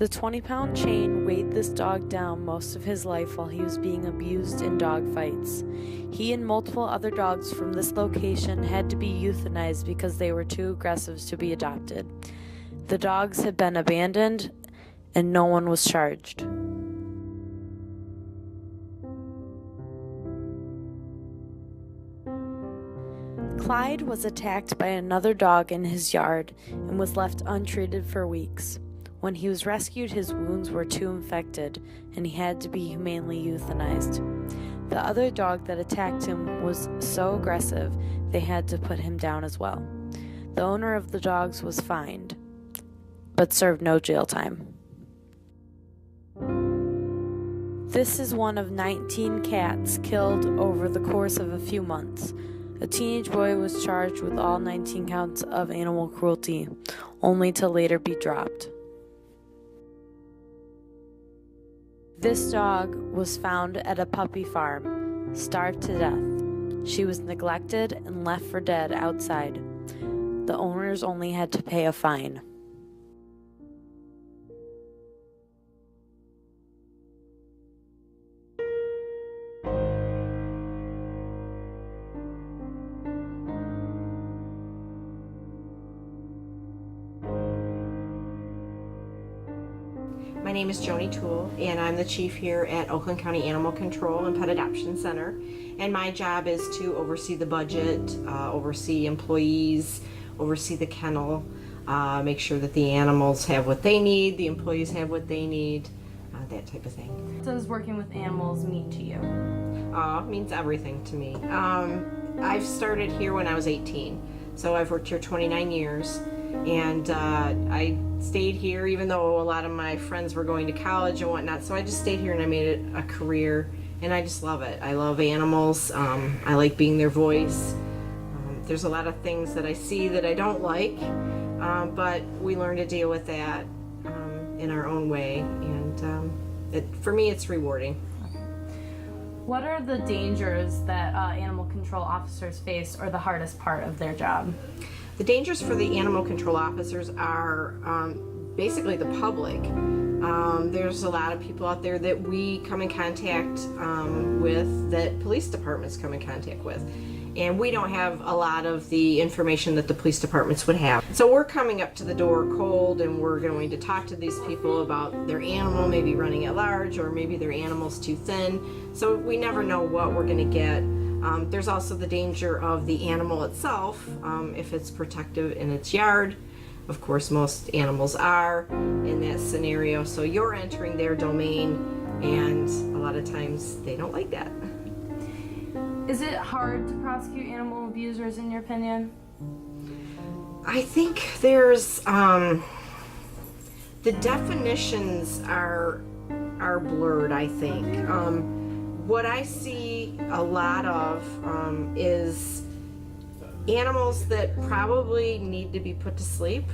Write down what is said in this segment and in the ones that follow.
The 20-pound chain weighed this dog down most of his life while he was being abused in dog fights. He and multiple other dogs from this location had to be euthanized because they were too aggressive to be adopted. The dogs had been abandoned, and no one was charged. Clyde was attacked by another dog in his yard and was left untreated for weeks. When he was rescued, his wounds were too infected, and he had to be humanely euthanized. The other dog that attacked him was so aggressive, they had to put him down as well. The owner of the dogs was fined, but served no jail time. This is one of 19 cats killed over the course of a few months. A teenage boy was charged with all 19 counts of animal cruelty, only to later be dropped. This dog was found at a puppy farm, starved to death. She was neglected and left for dead outside. The owners only had to pay a fine. My name is Joannie Toole, and I'm the chief here at Oakland County Animal Control and Pet Adoption Center. And my job is to oversee the budget, oversee employees, oversee the kennel, make sure that the animals have what they need, the employees have what they need, that type of thing. What does working with animals mean to you? It means everything to me. I've started here when I was 18, so I've worked here 29 years. And I stayed here even though a lot of my friends were going to college and whatnot, so I just stayed here and I made it a career, and I just love it. I love animals. I like being their voice. There's a lot of things that I see that I don't like, but we learn to deal with that in our own way, and for me it's rewarding. What are the dangers that animal control officers face, or the hardest part of their job? The dangers for the animal control officers are basically the public. There's a lot of people out there that we come in contact with, that police departments come in contact with. And we don't have a lot of the information that the police departments would have. So we're coming up to the door cold, and we're going to talk to these people about their animal maybe running at large, or maybe their animal's too thin. So we never know what we're going to get. There's also the danger of the animal itself, if it's protective in its yard. Of course, most animals are in that scenario, so you're entering their domain, and a lot of times they don't like that. Is it hard to prosecute animal abusers, in your opinion? I think there's the definitions are blurred, I think. What I see a lot of is animals that probably need to be put to sleep.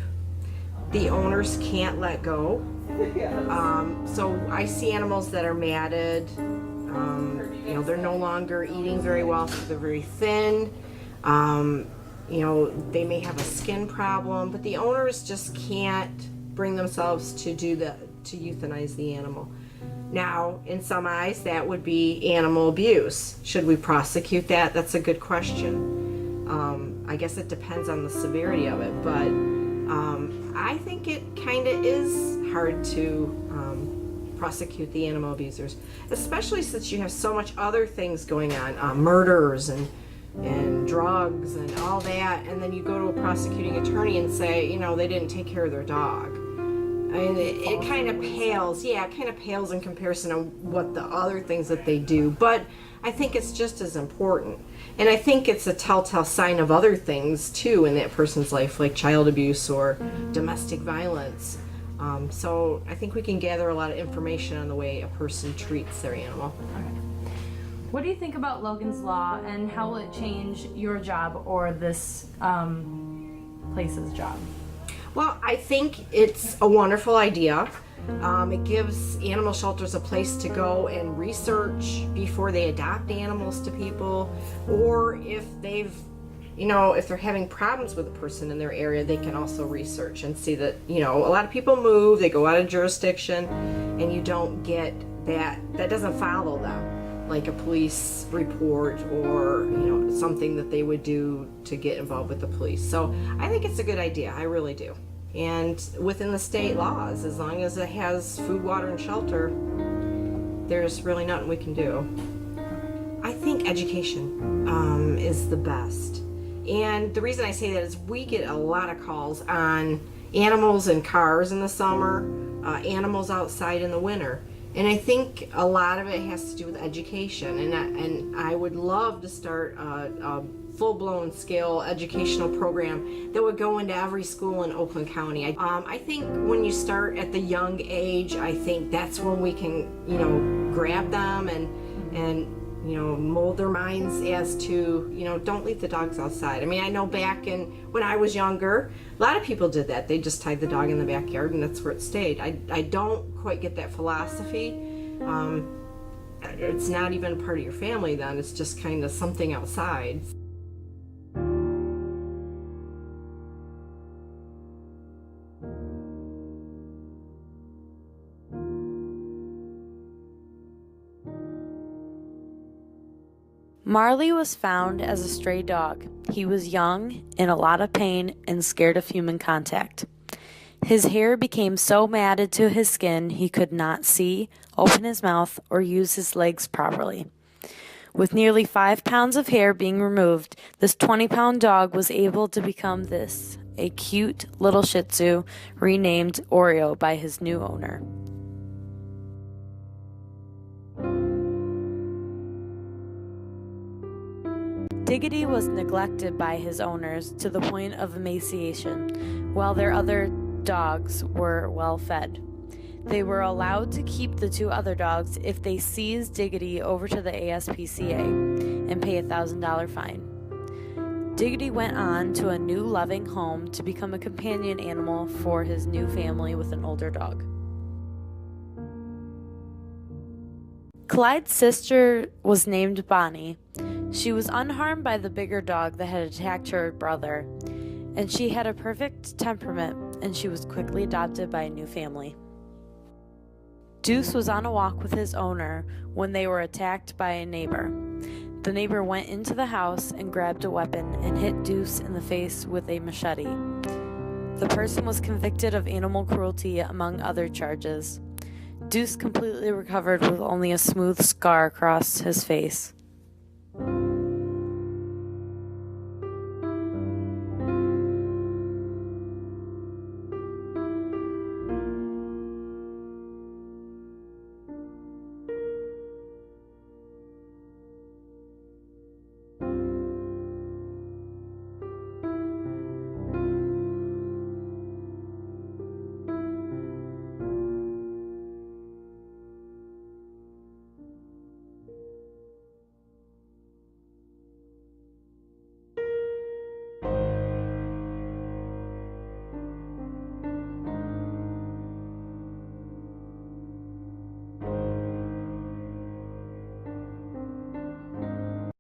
The owners can't let go. So I see animals that are matted. They're no longer eating very well, so they're very thin. They may have a skin problem, but the owners just can't bring themselves to euthanize the animal. Now, in some eyes, that would be animal abuse. Should we prosecute that? That's a good question. I guess it depends on the severity of it, but I think it kind of is hard to prosecute the animal abusers, especially since you have so much other things going on, murders and drugs and all that, and then you go to a prosecuting attorney and say, they didn't take care of their dog. I mean, it kind of pales. Yeah, it kind of pales in comparison to what the other things that they do. But I think it's just as important. And I think it's a telltale sign of other things, too, in that person's life, like child abuse or domestic violence. So I think we can gather a lot of information on the way a person treats their animal. Okay. What do you think about Logan's Law, and how will it change your job or this place's job? Well, I think it's a wonderful idea. It gives animal shelters a place to go and research before they adopt animals to people, or if they've if they're having problems with a person in their area, they can also research and see that, a lot of people move, they go out of jurisdiction, and you don't get that doesn't follow them, like a police report or, something that they would do to get involved with the police. So I think it's a good idea, I really do. And within the state laws, as long as it has food, water, and shelter, there's really nothing we can do. I think education is the best. And the reason I say that is we get a lot of calls on animals in cars in the summer, animals outside in the winter. And I think a lot of it has to do with education. And I would love to start a full-blown scale educational program that would go into every school in Oakland County. I think when you start at the young age, I think that's when we can, grab them and mold their minds as to, don't leave the dogs outside. I mean, I know back when I was younger, a lot of people did that. They just tied the dog in the backyard and that's where it stayed. I don't quite get that philosophy. It's not even part of your family then. It's just kind of something outside. Marley was found as a stray dog. He was young, in a lot of pain, and scared of human contact. His hair became so matted to his skin he could not see, open his mouth, or use his legs properly. With nearly 5 pounds of hair being removed, this 20-pound dog was able to become this, a cute little Shih Tzu renamed Oreo by his new owner. Diggity was neglected by his owners to the point of emaciation, while their other dogs were well fed. They were allowed to keep the 2 other dogs if they seized Diggity over to the ASPCA and pay a $1,000 fine. Diggity went on to a new loving home to become a companion animal for his new family with an older dog. Clyde's sister was named Bonnie. She was unharmed by the bigger dog that had attacked her brother, and she had a perfect temperament, and she was quickly adopted by a new family. Deuce was on a walk with his owner when they were attacked by a neighbor. The neighbor went into the house and grabbed a weapon and hit Deuce in the face with a machete. The person was convicted of animal cruelty among other charges. Deuce completely recovered with only a smooth scar across his face.